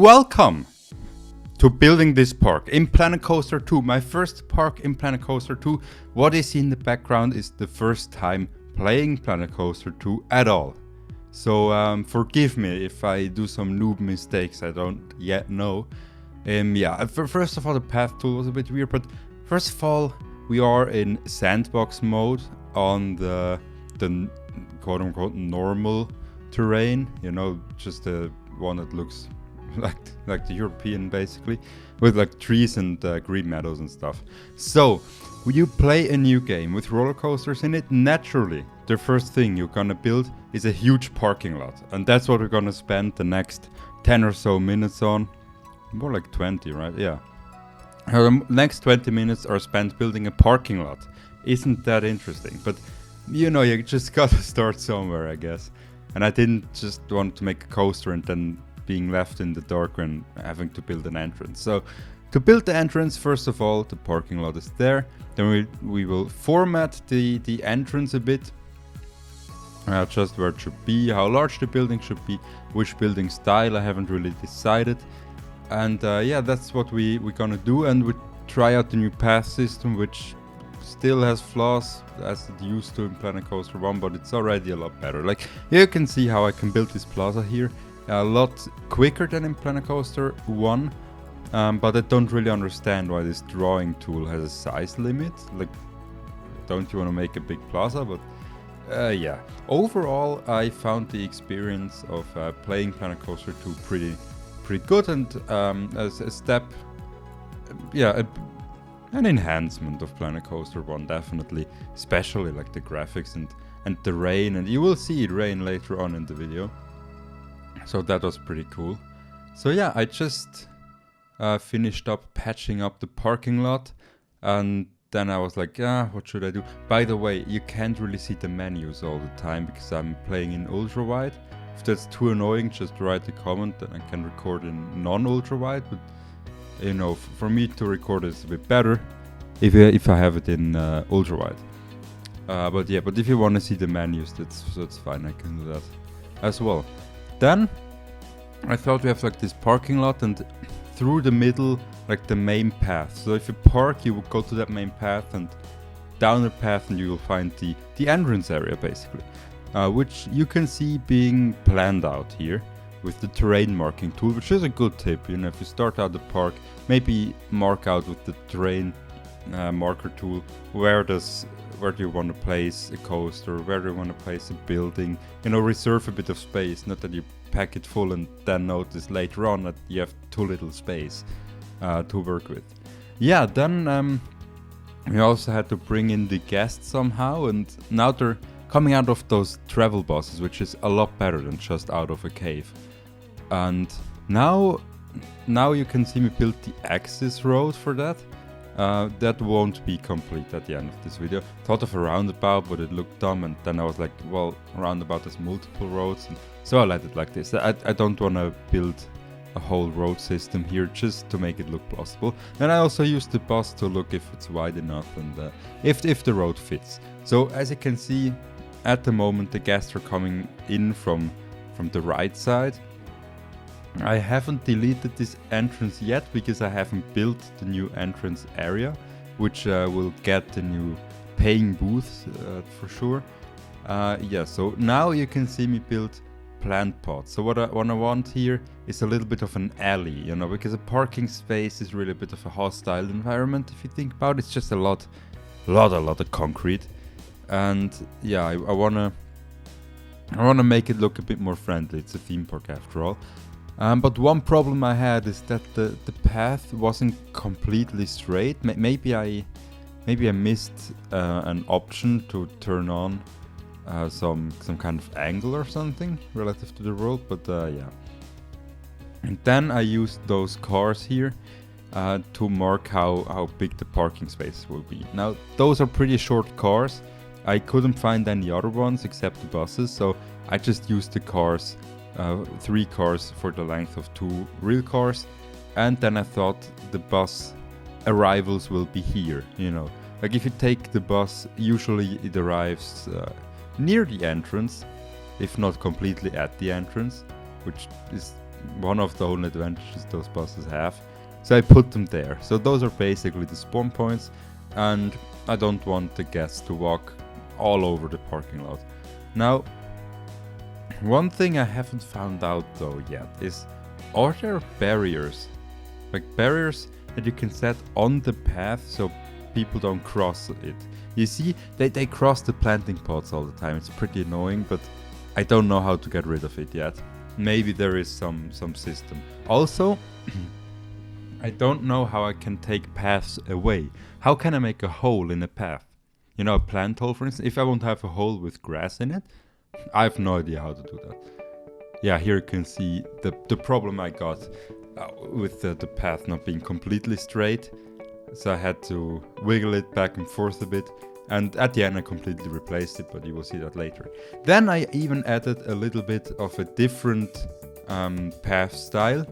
Welcome to building this park in Planet Coaster 2, my first park in Planet Coaster 2. What you see in the background is the first time playing Planet Coaster 2 at all. So forgive me if I do some noob mistakes I don't yet know. First of all, the path tool was a bit weird, but first of all, we are in Sandbox mode on the quote-unquote normal terrain, you know, just the one that looks like the European, basically, with like trees and green meadows and stuff. So when you play a new game with roller coasters in it, naturally the first thing you're gonna build is a huge parking lot, and that's what we're gonna spend the next 10 or so minutes on. More like 20, right? Yeah. The next 20 minutes are spent building a parking lot. Isn't that interesting? But you know, you just gotta start somewhere, I guess. And I didn't just want to make a coaster and then being left in the dark and having to build an entrance. So to build the entrance, first of all, the parking lot is there. Then we will format the entrance a bit. Just where it should be, how large the building should be, which building style I haven't really decided. And yeah, that's what we're gonna do. And we try out the new path system, which still has flaws as it used to in Planet Coaster 1, but it's already a lot better. Like, you can see how I can build this plaza here a lot quicker than in Planet Coaster 1, but I don't really understand why this drawing tool has a size limit. Like, don't you want to make a big plaza? But yeah, overall I found the experience of playing Planet Coaster 2 pretty good, and as a step, yeah, an enhancement of Planet Coaster 1, definitely, especially like the graphics and the rain, and you will see it rain later on in the video. So that was pretty cool. So yeah, I just finished up patching up the parking lot, and then I was like, what should I do? By the way, you can't really see the menus all the time because I'm playing in ultra wide. If that's too annoying, just write a comment and I can record in non-ultra wide. But you know, for me to record is a bit better if I have it in ultra wide. But if you want to see the menus, that's fine. I can do that as well. Then I thought we have like this parking lot, and through the middle, like the main path. So if you park, you will go to that main path and down the path, and you will find the entrance area, basically, which you can see being planned out here with the terrain marking tool, which is a good tip. You know, if you start out the park, maybe mark out with the terrain marker tool where do you want to place a coaster, where do you want to place a building. You know, reserve a bit of space, not that you pack it full and then notice later on that you have too little space to work with. Yeah, then we also had to bring in the guests somehow, and now they're coming out of those travel buses, which is a lot better than just out of a cave. And now you can see me build the access road for that. That won't be complete at the end of this video. Thought of a roundabout, but it looked dumb, and then I was like, well, roundabout has multiple roads, and so I let it like this. I don't want to build a whole road system here just to make it look plausible. And I also used the bus to look if it's wide enough and if the road fits. So as you can see, at the moment the guests are coming in from the right side. I haven't deleted this entrance yet because I haven't built the new entrance area, which will get the new paying booths for sure. Yeah, so now you can see me build plant pots. So what I want here is a little bit of an alley, you know, because a parking space is really a bit of a hostile environment if you think about it. It's just a lot of concrete, and yeah, I wanna make it look a bit more friendly. It's a theme park after all. But one problem I had is that the path wasn't completely straight. Maybe I missed an option to turn on some kind of angle or something relative to the road. But yeah. And then I used those cars here to mark how big the parking space will be. Now those are pretty short cars. I couldn't find any other ones except the buses, so I just used the cars. 3 cars for the length of 2 real cars, and then I thought the bus arrivals will be here, you know, like if you take the bus, usually it arrives near the entrance, if not completely at the entrance, which is one of the only advantages those buses have. So I put them there. So those are basically the spawn points, and I don't want the guests to walk all over the parking lot. Now, one thing I haven't found out though yet is, are there barriers? Like barriers that you can set on the path so people don't cross it. You see, they cross the planting pots all the time. It's pretty annoying, but I don't know how to get rid of it yet. Maybe there is some system. Also, I don't know how I can take paths away. How can I make a hole in a path? You know, a plant hole, for instance. If I want to have a hole with grass in it, I have no idea how to do that. Yeah, here you can see the problem I got with the path not being completely straight. So I had to wiggle it back and forth a bit. And at the end I completely replaced it, but you will see that later. Then I even added a little bit of a different path style,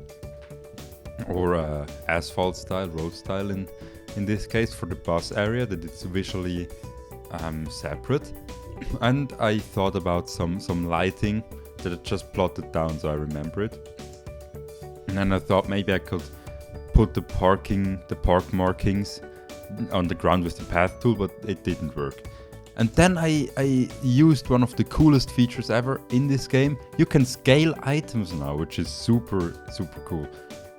or asphalt style, road style in this case, for the bus area, that it's visually separate. And I thought about some lighting that I just plotted down so I remember it. And then I thought maybe I could put the park markings on the ground with the path tool, but it didn't work. And then I used one of the coolest features ever in this game. You can scale items now, which is super cool.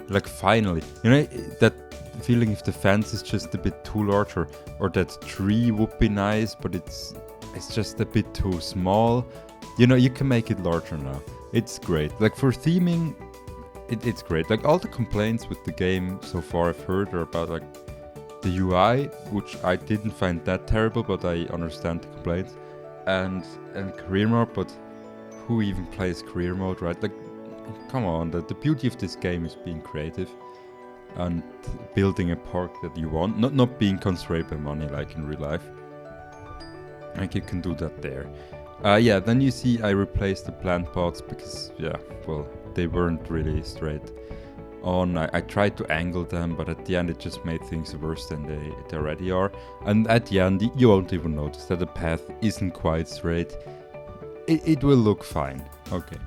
Like finally, you know, that feeling if the fence is just a bit too large, or that tree would be nice, but it's just a bit too small. You know, you can make it larger now. It's great. Like for theming, it's great. Like all the complaints with the game so far I've heard are about like the UI, which I didn't find that terrible, but I understand the complaints, and career mode, but who even plays career mode, right? Like, come on, the beauty of this game is being creative and building a park that you want, not being constrained by money like in real life. Like you can do that there. Yeah, then you see I replaced the plant pots because, yeah, well, they weren't really straight on. I tried to angle them, but at the end it just made things worse than they already are. And at the end you won't even notice that the path isn't quite straight. It will look fine. Okay.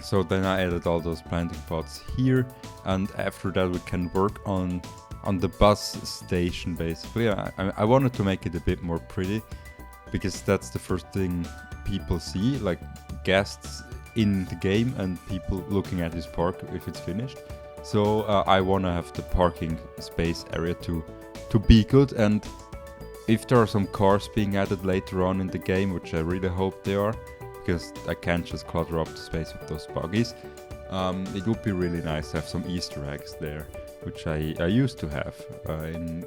So then I added all those planting pots here, and after that we can work on the bus station basically. I wanted to make it a bit more pretty, because that's the first thing people see, like guests in the game and people looking at this park if it's finished. So I want to have the parking space area to be good, and if there are some cars being added later on in the game, which I really hope they are, because I can't just clutter up the space with those buggies, it would be really nice to have some Easter eggs there, which I used to have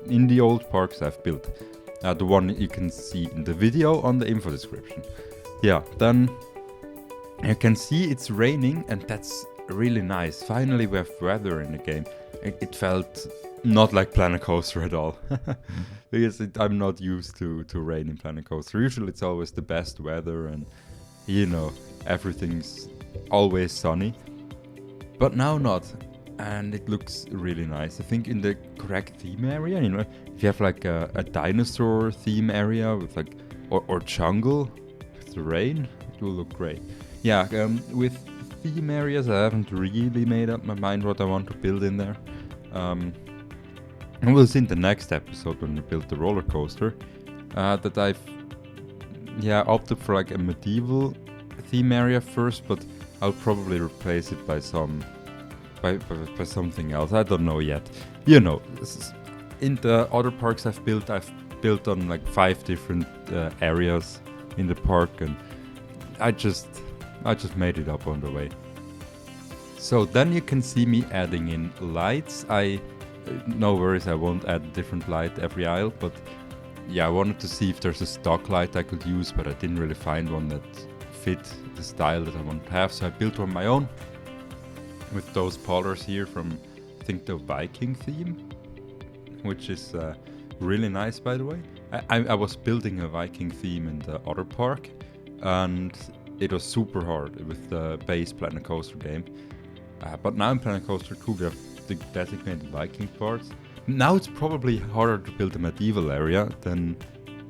in the old parks I've built. The one you can see in the video on the info description. Yeah, then you can see it's raining, and that's really nice. Finally we have weather in the game. It felt not like Planet Coaster at all. Because I'm not used to rain in Planet Coaster. Usually it's always the best weather and, you know, everything's always sunny. But now not. And it looks really nice. I think in the correct theme area, you know, if you have like a dinosaur theme area with like, or jungle with the rain, it will look great. Yeah, with theme areas, I haven't really made up my mind what I want to build in there. And we'll see in the next episode when we build the roller coaster that I've opted for like a medieval theme area first, but I'll probably replace it by something else. I don't know yet. You know, in the other parks I've built on like 5 different areas in the park, and I just made it up on the way. So then you can see me adding in lights. No worries, I won't add a different light every aisle, but yeah, I wanted to see if there's a stock light I could use, but I didn't really find one that fit the style that I want to have, so I built one of my own with those polars here from, I think, the Viking theme, which is really nice, by the way. I was building a Viking theme in the other park, and it was super hard with the base Planet Coaster game. But now in Planet Coaster 2 we have the designated Viking parts. Now it's probably harder to build a medieval area than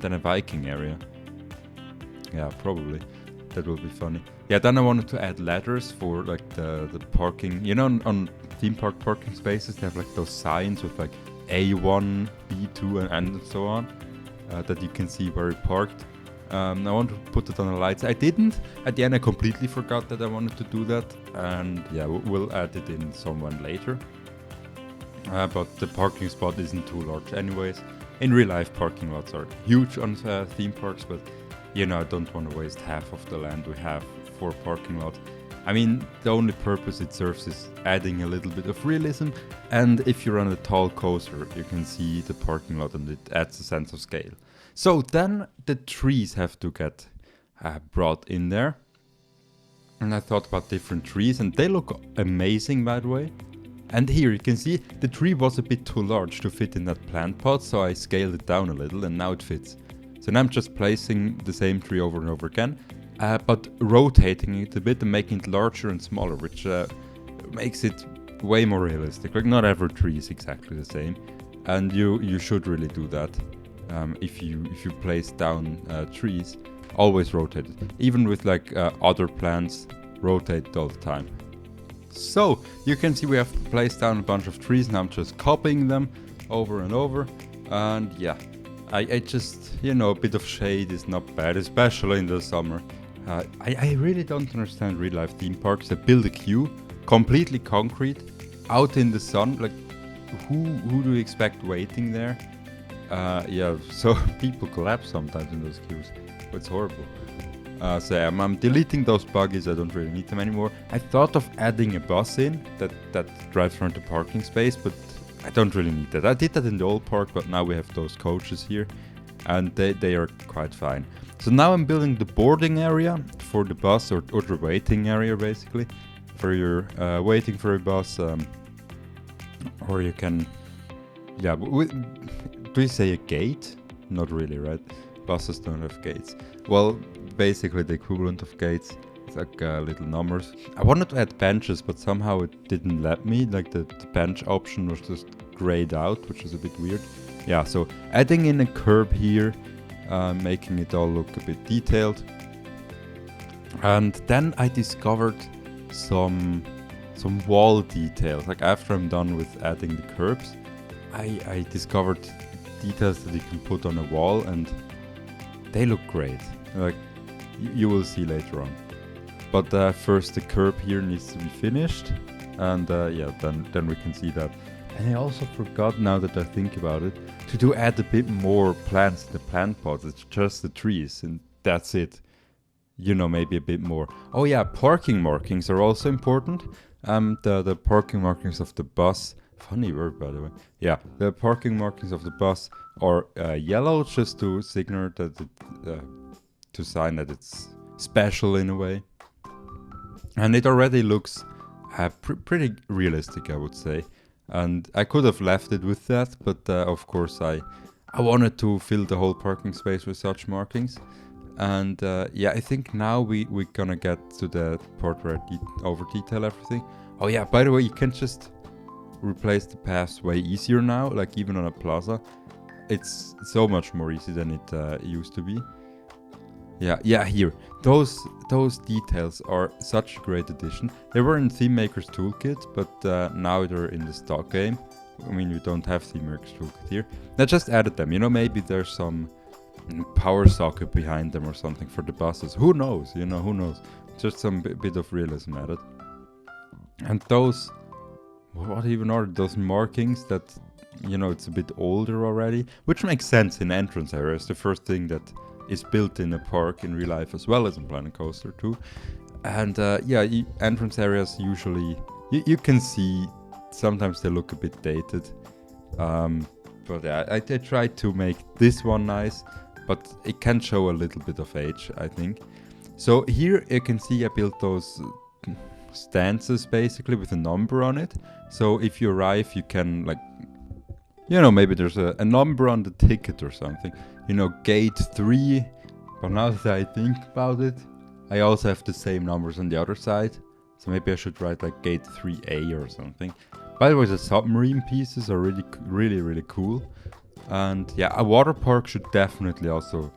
a Viking area. Yeah, probably. That will be funny. Yeah, then I wanted to add ladders for like the parking. You know, on theme park parking spaces, they have like those signs with like A1, B2, and so on, that you can see where you parked. I want to put it on the lights. I didn't. At the end, I completely forgot that I wanted to do that. And yeah, we'll add it in someone later. But the parking spot isn't too large anyways. In real life, parking lots are huge on theme parks, but you know, I don't want to waste half of the land we have for parking lot. I mean, the only purpose it serves is adding a little bit of realism, and if you're on a tall coaster, you can see the parking lot and it adds a sense of scale. So then the trees have to get brought in there. And I thought about different trees, and they look amazing, by the way. And here you can see the tree was a bit too large to fit in that plant pot, so I scaled it down a little and now it fits. So now I'm just placing the same tree over and over again, but rotating it a bit and making it larger and smaller, which makes it way more realistic. Like, not every tree is exactly the same, and you should really do that. If you place down trees, always rotate it. Even with like other plants, rotate it all the time. So you can see we have placed down a bunch of trees. Now I'm just copying them over and over, and yeah, I just, you know, a bit of shade is not bad, especially in the summer. I really don't understand real life theme parks that build a queue completely concrete out in the sun. Like, who do you expect waiting there? Yeah, so people collapse sometimes in those queues. It's horrible. So yeah, I'm deleting those buggies. I don't really need them anymore. I thought of adding a bus in that drives around the parking space, but I don't really need that. I did that in the old park, but now we have those coaches here, and they are quite fine. So now I'm building the boarding area for the bus, or the waiting area basically, for your waiting for a bus, or you can, yeah. Do you say a gate? Not really, right? Buses don't have gates. Well, basically the equivalent of gates. It's like little numbers. I wanted to add benches, but somehow it didn't let me. Like the bench option was just grayed out, which is a bit weird. Yeah, so adding in a curb here, making it all look a bit detailed. And then I discovered some wall details. Like, after I'm done with adding the curbs, I discovered details that you can put on a wall, and they look great. Like, you will see later on. But first the curb here needs to be finished, and yeah, then we can see that. And I also forgot, now that I think about it, to add a bit more plants in the plant pot. It's just the trees, and that's it. You know, maybe a bit more. Oh yeah, parking markings are also important. The parking markings of the bus. Funny word, by the way. Yeah, the parking markings of the bus are yellow, just to signal that to sign that it's special in a way. And it already looks pretty realistic, I would say. And I could have left it with that, but of course I wanted to fill the whole parking space with such markings. And yeah, I think now we're gonna get to the part where I over detail everything. Oh yeah, by the way, you can just replace the paths way easier now, like even on a plaza. It's so much more easy than it used to be. Yeah, here. Those details are such a great addition. They were in Theme Maker's Toolkit, but now they're in the stock game. I mean, we don't have Theme Maker's Toolkit here. I just added them. You know, maybe there's some power socket behind them or something for the buses. Who knows? You know, who knows? Just some bit of realism added. And those, what even are those markings that, you know, it's a bit older already, which makes sense in entrance areas. The first thing that is built in a park in real life, as well as in Planet Coaster too. And yeah, entrance areas usually, you can see, sometimes they look a bit dated. But yeah, I tried to make this one nice, but it can show a little bit of age, I think. So here you can see I built those stances basically with a number on it. So if you arrive, you can, like, you know, maybe there's a number on the ticket or something. You know, gate 3. But now that I think about it, I also have the same numbers on the other side. So maybe I should write like gate 3A or something. By the way, the submarine pieces are really cool. And yeah, a water park should definitely also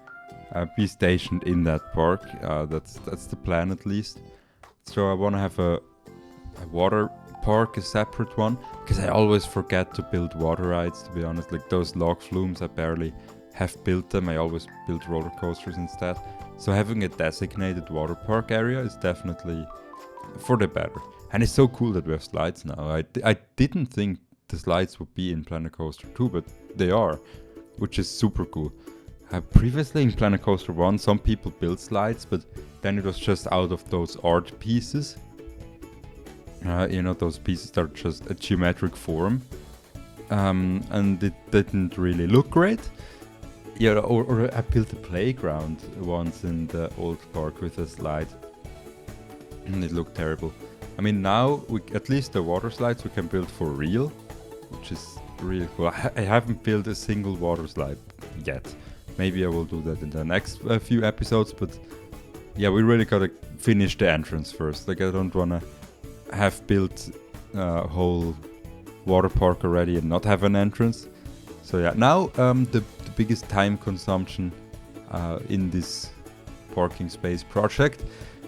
be stationed in that park. That's the plan at least. So I want to have a water park, a separate one, because I always forget to build water rides, to be honest. Like those log flumes, I barely have built them. I always build roller coasters instead. So having a designated water park area is definitely for the better. And it's so cool that we have slides now. I didn't think the slides would be in Planet Coaster 2, but they are, which is super cool. Previously in Planet Coaster 1, some people built slides, but then it was just out of those art pieces. Those pieces are just a geometric form. And it didn't really look great. Yeah, or I built a playground once in the old park with a slide. And it looked terrible. I mean, now, at least the water slides we can build for real, which is really cool. I haven't built a single water slide yet. Maybe I will do that in the next few episodes, but yeah, we really gotta finish the entrance first. Like, I don't wanna have built a whole water park already and not have an entrance. So yeah, now the biggest time consumption in this parking space project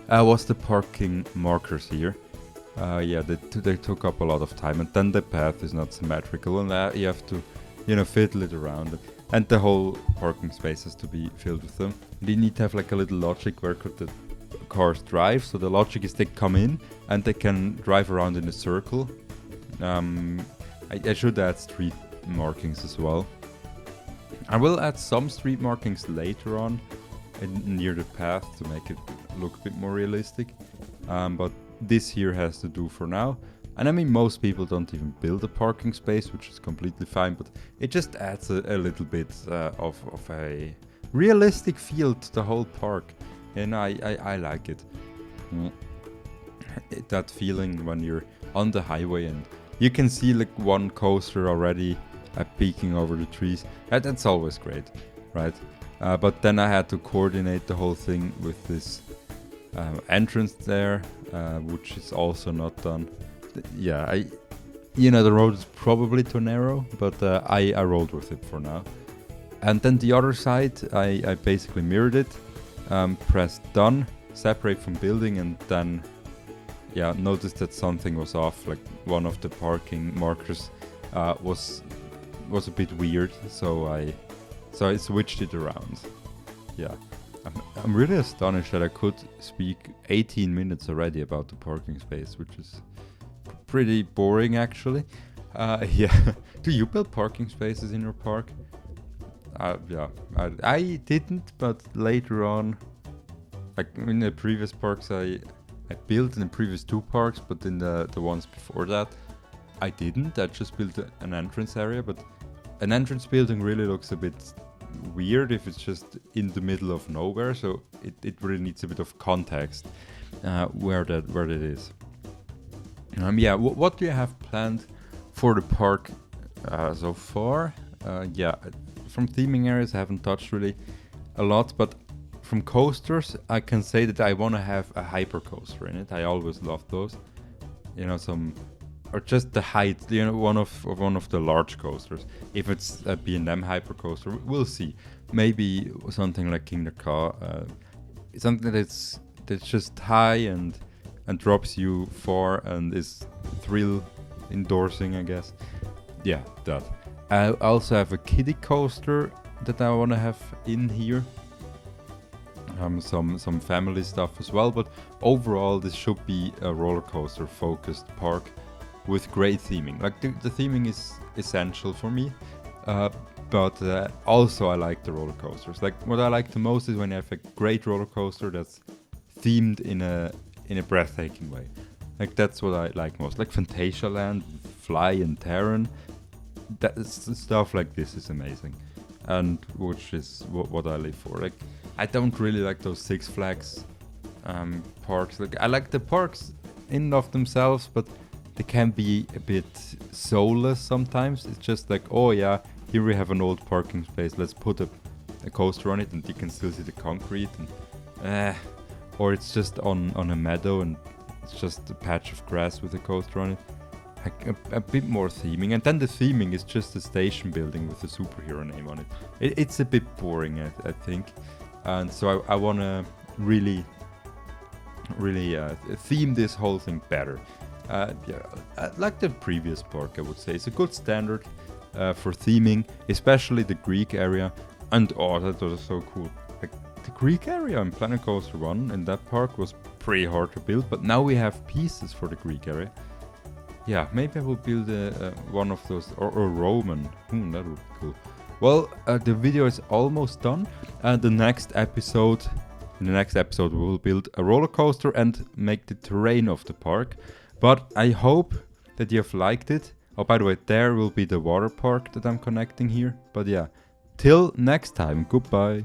was the parking markers here. They took up a lot of time, and then the path is not symmetrical, and you have to, fiddle it around. And the whole parking space has to be filled with them. They need to have like a little logic where could the cars drive. So the logic is they come in and they can drive around in a circle. I should add street markings as well. I will add some street markings later on near the path to make it look a bit more realistic. But this here has to do for now. And I mean, most people don't even build a parking space, which is completely fine, but it just adds a little bit of a realistic feel to the whole park. And I like it. That feeling when you're on the highway and you can see like one coaster already peeking over the trees. That's always great, right? But then I had to coordinate the whole thing with this entrance there, which is also not done. Yeah, the road is probably too narrow, but I rolled with it for now. And then the other side, I basically mirrored it, pressed done, separate from building, and then noticed that something was off. Like one of the parking markers was a bit weird, so I switched it around. Yeah, I'm really astonished that I could speak 18 minutes already about the parking space, which is pretty boring actually. Do you build parking spaces in your park? I didn't, but later on, like in the previous parks I built in the previous 2 parks, but in the ones before that I didn't. I just built an entrance area, but an entrance building really looks a bit weird if it's just in the middle of nowhere, so it really needs a bit of context where that is. What do you have planned for the park so far? From theming areas I haven't touched really a lot, but from coasters I can say that I want to have a hyper coaster in it. I always love those, or just the height, one of the large coasters. If it's a B&M hyper coaster, we'll see. Maybe something like King Ka, something that's just high and drops you far and is thrill endorsing, I guess. Yeah, that. I also have a kiddie coaster that I want to have in here. Some family stuff as well, but overall this should be a roller coaster focused park with great theming. Like the theming is essential for me, but also I like the roller coasters. Like what I like the most is when you have a great roller coaster that's themed in a breathtaking way. Like that's what I like most. Like Phantasialand, Fly and Terran, stuff like this is amazing, and which is what I live for. Like I don't really like those Six Flags parks. Like I like the parks in and of themselves, but they can be a bit soulless sometimes. It's just like, oh yeah, here we have an old parking space, let's put a coaster on it and you can still see the concrete, and or it's just on a meadow and it's just a patch of grass with a coaster on it. Like a bit more theming, and then the theming is just a station building with a superhero name on it. It's a bit boring, I think. And so I want to really theme this whole thing better. Like the previous park, I would say. It's a good standard for theming, especially the Greek area. And oh, that was so cool. Like the Greek area in Planet Coaster 1 in that park was pretty hard to build, but now we have pieces for the Greek area. Yeah, maybe I will build one of those, or Roman. That would be cool. Well, the video is almost done. In the next episode, we will build a roller coaster and make the terrain of the park. But I hope that you have liked it. Oh, by the way, there will be the water park that I'm connecting here. But yeah, till next time, goodbye.